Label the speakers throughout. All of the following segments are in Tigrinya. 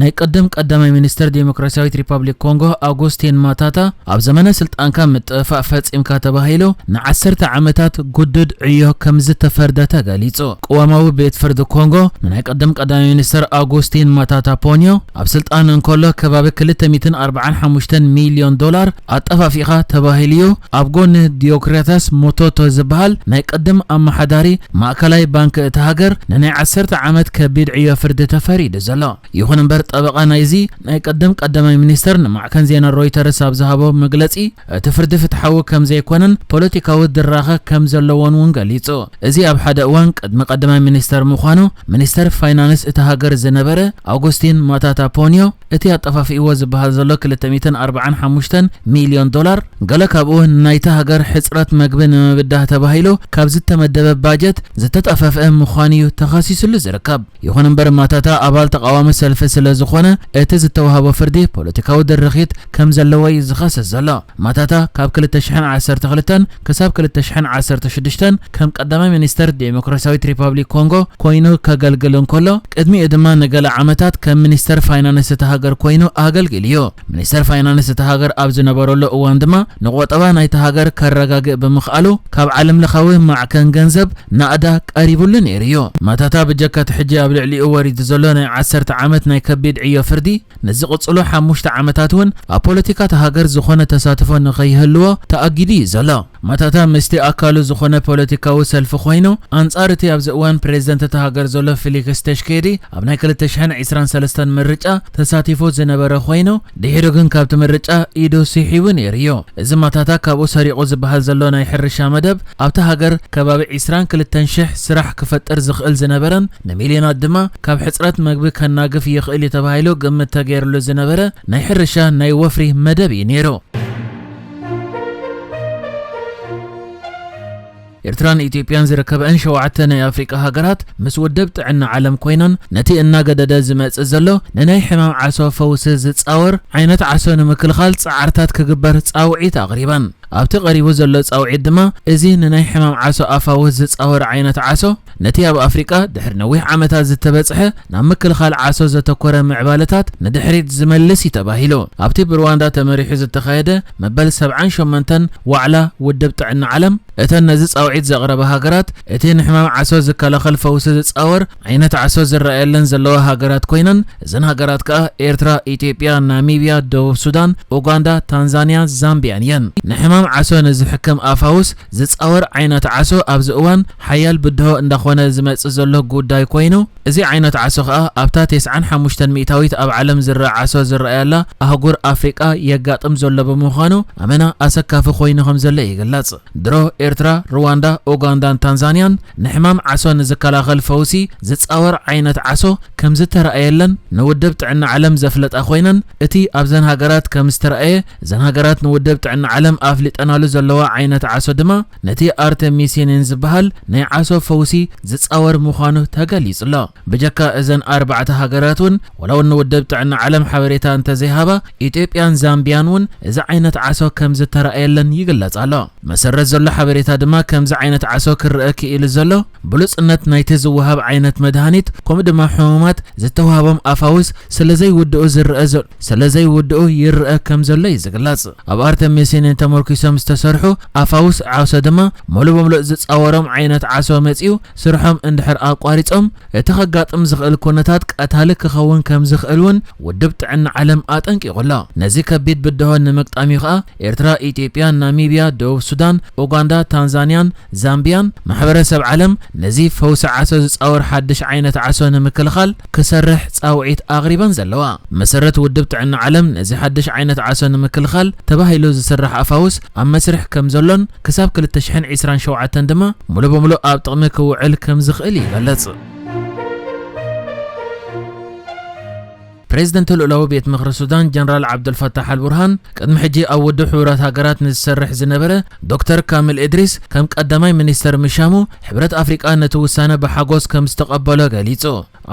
Speaker 1: ናይ ቀዳማይ ሚኒስተር ዲሞክራሲያዊት ሪፐብሊክ ኮንጎ አውጉስቲን ማታታ ኣብ ዘመነ ስልጣንካ ምጥፋእ ፈጺምካ ተባሂሉ ን10 ዓመታት ጉድድ ዕዮ ከም ዝተፈርደተ ገሊጹ። ቀዋማዊ ቤት ፍርዲ ኮንጎ ናይ ቀዳማይ ሚኒስተር አውጉስቲን ማታታ ፖኒዮ ኣብ ስልጣን እንከሎ ከባቢ $245 ሚሊዮን ኣጠፋፊኻ ተባሂልዩ ኣብ ጎኒ ዲዮክራታስ ሞቶቶ ዝበሃል ናይ ቀደም ኣመሓዳሪ ማእከላይ ባንክ እቲ ሃገር ንናይ 10 ዓመት ከቢድ ዕዮ ፍርዲ ተፈሪዱ ዘሎ። ይኹን እምበር ጠበቃ ናይዚ ናይ ቀዳማይ ሚኒስተር ንማዕከን ዜና ሮይተርስ ኣብ ዝሃቦ መግለጺ እቲ ፍርዲ ፍትሓዊ ከም ዘይኮነን ፖለቲካዊ ድራኸ ከም ዘለዎን እውን ገሊጹ። እዚ ኣብ ሓደ እዋን ቀዳማይ ሚኒስተር ምዃኑ ሚኒስተር ፋይናንስ እቲ ሃገር ዝነበረ አውጉስቲን ማታታ ፖኒዮ እቲ ኣጠፋፊእዎ ዝበሃል ዘሎ $245 ሚሊዮን ገለ ካብኡ ናይቲ ሃገር ሕጽረት መግቢ ንምብዳህ ተባሂሉ ካብ ዝተመደበ ባጀት ዝተጠፈፈ ምዃኑ ተኸሲሱሉ ዝርከብ። ይኹን እምበር ማታታ ኣባል ተቃዋሚ ሰልፊ ስለ ዝኾነ እቲ ዝተዋሃቦ ፍርዲ ፖለቲካዊ ድርኺት ከም ዘለዎ ዝኸሰስ ዘሎ። ማታታ ካብ 2012 ክሳብ 2016 ከም ቀዳማይ ሚኒስተር ዲሞክራሲያዊት ሪፐብሊክ ኮንጎ ኮይኑ ከገልግል እንከሎ ቅድሚኡ ድማ ንገለ ዓመታት ከም ሚኒስተር ፋይናንስ እቲ ሃገር ኮይኑ ኣገልግልዩ። ሚኒስተር ፋይናንስ እቲ ሃገር ኣብ ዝነበረሉ እዋን ድማ ንቆጠባ ናይቲ ሃገር ከረጋግእ ብምኽኣሉ ካብ ዓለም ለኻዊ ማዕከን ገንዘብ ናእዳ ቀሪቡሉ ነይሩ። ማታታ ብጀካት ሕጂ ኣብ ልዕሊኡ ወሪዱ ዘሎ ናይ 10 ዓመት ናይ ከቢድ ዕዮ ፍርዲ ንዝቕጽሉ 5 ዓመታት እውን ኣብ ፖለቲካ ሃገር ዝኾነ ተሳትፎ ንኸይህልዎ ተኣጊዱ ዘሎ። ማታታ ምስቲ ኣካሉ ዝኾነ ፖለቲካዊ ሰልፊ ኮይኑ አንጻር እቲ ኣብዚ እዋን ፕሬዝደንት እቲ ሃገር ዘሎ ፌሊክስ ተሽኬዲ ኣብ ናይ 2023 ምርጫ ተሳቲፎ ዝነበረ ኮይኑ ድሒሩ ግን ካብቲ ምርጫ ኢዱ ሲሒቡ ነይሩ። እዚ ማታታ ካብኡ ሰሪቑ ዝበሃል ዘሎ ናይ ሕርሻ መደብ ኣብቲ ሃገር ከባቢ 22,000 ስራሕ ክፈጥር ዝኽእል ዝነበረን ንሚልዮናት ድማ ካብ ሕጽረት መግቢ ከናግፍ ይኽእል ተባሂሉ ግምት ተገይሩሉ ዝነበረ ናይ ሕርሻ ናይ ወፍሪ መደብ እዩ ነይሩ። ኤርትራን ኢትዮጵያን ዝርከበን 7 ናይ ኣፍሪቃ ሃገራት ምስ ውድብ ጥዕና ዓለም ኮይነን ነቲ እናገደደ ዝመጽእ ዘሎ ንናይ ሕማም ዓሶ ፈውሲ ዝጻወር ዓይነት ዓሶ ንምክልኻል ጻዕርታት ክግበር ጻውዒት ኣቕሪበን። ኣብቲ ቀሪቡ ዘሎ ጻውዒት ድማ እዚ ንናይ ሕማም ዓሶ ኣፋውስ ዝጻወር ዓይነት ዓሶ ነቲ ኣብ ኣፍሪቃ ድሕሪ ነዊሕ ዓመታት ዝተበጽሐ ናብ ምክልኻል ዓሶ ዘተኮረ ምዕባለታት ንድሕሪት ዝመልስ ተባሂሉ ኣብቲ ብሩዋንዳ ተመሪሑ ዝተኻየደ መበል 78 ዋዕላ ውድብ ጥዕና ዓለም እተን ነዚ ጻውዒት ዘቕረበ ሃገራት እቲ ንሕማም ዓሶ ዝከላኸል ፈውሲ ዝጻወር ዓይነት ዓሶ ዝረኣየለን ዘለዋ ሃገራት ኮይነን እዘን ሃገራት ከዓ ኤርትራ፣ ኢትዮጵያ፣ ናሚብያ፣ ደቡብ ሱዳን፣ ኡጋንዳ፣ ታንዛንያ፣ ዛምቢያን እየን። ንሕማም ዓሶ ንዝሕክም ኣፋውስ ዝጻወር ዓይነት ዓሶ ኣብዚ እዋን ሓያል ብድሆ እንዳኾነ ዝመጽእ ዘሎ ጉዳይ ኮይኑ እዚ ዓይነት ዓሶ ከዓ ኣብታ 95% ኣብ ዓለም ዝረአ ዓሶ ዝረኣየላ ኣህጉር ኣፍሪቃ የጋጥም ዘሎ ብምዃኑ ኣመና ኣሰካፊ ኮይኑ ከም ዘሎ ይግለጽ። ድሮ ኤርትራ፣ ሩዋንዳ፣ ኡጋንዳን ታንዛንያን ንሕማም ዓሶ ንዝከላኸል ፈውሲ ዝጻወር ዓይነት ዓሶ ከም ዝተረኣየለን ንውድብ ጥዕና ዓለም ዘፍለጣ ኮይነን እቲ ኣብዘን ሃገራት ከም ዝተረኣየ እዘን ሃገራት ንውድብ ጥዕና ዓለም ኣፍሊጠናሉ ዘለዋ ዓይነት ዓሶ ድማ ነቲ ኣርተሚሲኒን ዝበሃል ናይ ዓሶ ፈውሲ ዝጻወር ምዃኑ ተገሊጹሎ። ብጀካ እዘን 4 ሃገራት እውን ወላው ንውድብ ጥዕና ዓለም ሓበሬታ እንተዘይሃባ ኢትዮጵያን ዛምቢያን እውን እዚ ዓይነት ዓሶ ከም ዝተረኣየለን ይግለጻሎ። መሰረት ዘሎ ሓበሬታ ድማ ከምዚ ዓይነት ዓሶ ክርአ ክኢሉ ዘሎ ብሉጽነት ናይቲ ዝወሃብ ዓይነት መድሃኒት ከምኡ ድማ ሕሙማት ዝተዋሃቦም ኣፋውስ ስለዘይውድኡ ይርአ ከም ዘሎ ይዝግለጽ። ኣብ ኣርተሚሲኒን ተመርኪሶም ዝተሰርሑ ኣፋውስ ዓሶ ድማ ሙሉእ በሙሉእ ዝጻወሮም ዓይነት ዓሶ መጺኡ ስርሖም እንድሕር ኣቋሪጾም እቲ ከጋጥም ዝኽእል ኩነታት ቀታሊ ክኸውን ከም ዝኽእልን ውድብ ጥዕና ዓለም ኣጠንቂቑሎ። ነዚ ከቢድ ብድሆ ንምቅጣሚ ከዓ ኤርትራ፣ ኢትዮጵያ፣ ናሚብያ፣ ደቡብ ሱዳን፣ ኡጋንዳ፣ ታንዛንያን፣ ዛምቢያን ማሕበረሰብ ዓለም ነዚ ፈውሲ ዓሶ ዝጻወር ሓድሽ ዓይነት ዓሶ ንምክልኻል ክሰርሕ ጻውዒት ኣቕሪበን ዘለዋ። መሰረት ውድብ ጥዕና ዓለም ነዚ ሓድሽ ዓይነት ዓሶ ንምክልኻል ተባሂሉ ዝስራሕ ኣፋውስ ኣብ መስርሕ ከም ዘሎን ክሳብ 2027 ድማ ሙሉእ በሙሉእ ኣብ ጥቕሚ ክውዕል ከም ዝኽእል ይገለጽ። ፕሬዝደንት ልኡላዊ ቤት ምኽሪ ሱዳን ጀነራል ዓብዱልፈታሕ አልቡርሃን ቅድሚ ሕጂ ኣብ ውድብ ሕብረት ሃገራት ንዝሰርሕ ዝነበረ ዶክተር ካሚል ኢድሪስ ከም ቀዳማይ ሚኒስተር ምሻሙ ሕብረት ኣፍሪቃ ነቲ ውሳነ ብሓጎስ ከም ዝተቐበሎ ገሊጹ።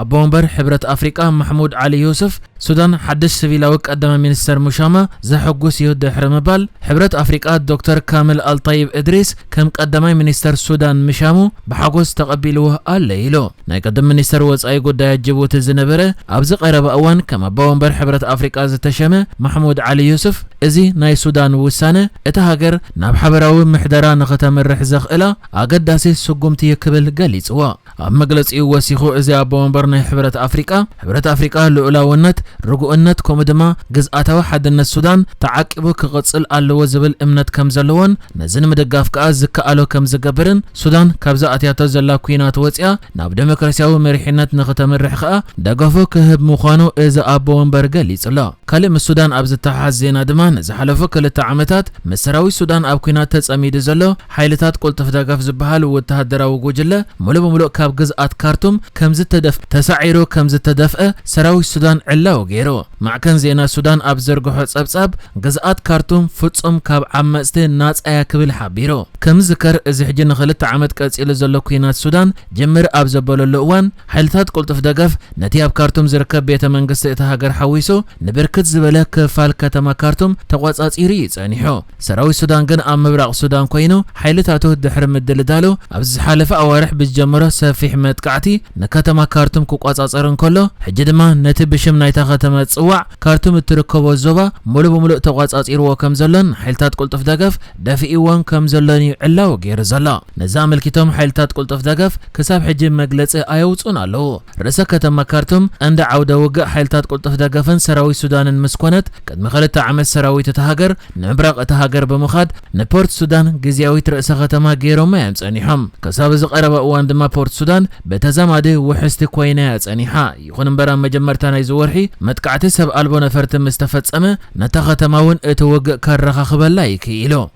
Speaker 1: ኣቦ ወንበር ሕብረት ኣፍሪቃ ማሕሙድ ዓሊ ዩሱፍ ሱዳን ሓድሽ ሲቪላዊ ቀዳማይ ሚኒስተር ምሻማ ዘሐጉስ እዩ ድሕሪ ምባል ሕብረት ኣፍሪቃ ዶክተር ካሚል አልጣይብ ኢድሪስ ከም ቀዳማይ ሚኒስተር ሱዳን ምሻሙ ብሓጎስ ተቐቢልዎ ኣሎ ኢሉ። ናይ ቀደም ሚኒስተር ወጻኢ ጉዳያት ጅቡቲ ዝነበረ ኣብዚ ቀረበ እዋን كما بومبر حبرة أفريقيا زتشمه محمود علي يوسف ازي ناي سودان وسانه اتهاجر ناب حبراوي محدرا نختم الرحزخ إلى أقداسي سقومتي كبل قليصوا مجلس وسيخو ازي بومبر ناي حبرة أفريقيا لولاونت رجوعنت كومدما جزءاتها واحد من السودان تعقبو كقصل على زبل امنت كم زلون نزن مدقاف كاز كالو كم زقبرن سودان كابزا اتياتو زلا كوينات وصيا ناب ديمقراسياوي مريحنت نختم الرحقه دغفو كهب مخانو ازي بومبر قليصلا كلم السودان ابز تحزينا دمان زحلفو كلتا عامتات مسراوي سودان اب كوينات تصميد زلو حيلتات قلطف دغف زبحال وتهدراو جوجله مولو بمولو كاب جزءات كارتوم كم زتدف تسعيرو كم زتدفئ سراوي السودان علاو غيرو مع كان زينا السودان اب زرغحو صبصب جزءات كارتوم فصم كاب عمصته ناص ايا كبل حبيرو كم ذكر ازي حجن خلت عمت قصيل زلو كوينات السودان جمر اب زبللو وان حيلتات قلطف دغف نتي اب كارتوم زركب بيت منغست اتهاجر حويسو نبركت زبله كفال كتما كارتوم تقواصاصيري صنيحو سراوي السودان كن ام مبرق السودان كوينو حيلتاتو دحر مدلدالو ابز حالف اوارح بجمره سفيح متقعتي نكتما كارتوم كقواصاصرن كله حجي دما نتي بشم نايتا ختمه صواع كارتوم تركبو زوبا مولو بمولو تقواصاصيرو كم زلن حيلتات قلطف دغف دافئيوان كم زلني علاو غير زلا نزا ملكيتهم حيلتات قلطف دغف كساب حجي مغلص ايوصون الله رسا كتما كارتوم عند عوده وقع حيلتات قلطف دغفن سراوي سودانن مسكونت قد مخلت عمل سراوي تتهاجر نبرق تهاجر بمخاد نبورت سودان غزياوي رئيس ختما غيرو ما يمصنيحم كساب زقرب وان دما بورت سودان بتزاماده وحست كوينه يصنيحا يخون برا مجمرتا ناي زورحي متقعت سب البو نفرت مستفصمه نتا ختماون اتوق كرخخبلا يكيلو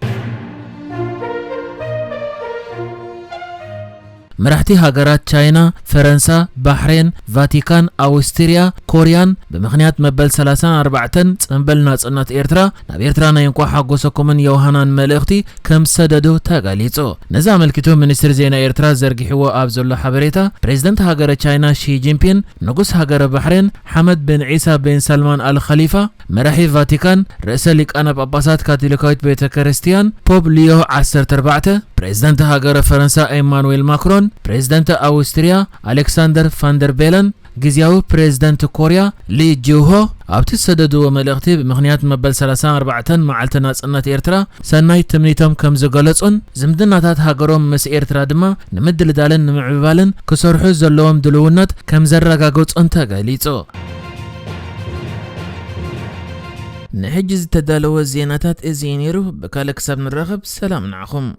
Speaker 1: مرحتي هاجرات تشاينا فرنسا بحرين فاتيكان أوستريا كوريان بمخنيات مبل 34 صنبل ناصنات إيرترا ناب إيرترا نينكو حقوسكمن يوهانان ملእኽቲ كم سددو تغاليصو نزا ملكتو منستر زينا إيرترا زرغحو أبزلو حبريتا بريزيدنت هاجر تشاينا شي جينبين نغوس هاجر بحرين حمد بن عيسى بن سلمان الخليفة مرحي فاتيكان رئيس ليقان ጳጳሳት كاثوليكاويت بيت كريستيان بوب ليو 14 بريزيدنت هاجر فرنسا ايمانويل ماكرون بريزيدنت أوستريا ألكسندر فاندر بيلن غزياو بريزيدنت كوريا لي جوهو ابت سددو ملእኽቲ بمخنيات مبل 34 معلت ناصنات إيرترا سناي تمنيتم كم زغلصون زمدناتات هاجروم مس إيرترا دما نمدلدالن نمعبالن كسرحو زلوم دلونات كم زرغاغصون تغليصو نحجز تدالو زيناتات ازينيرو بكالك سب نرغب سلام نعخم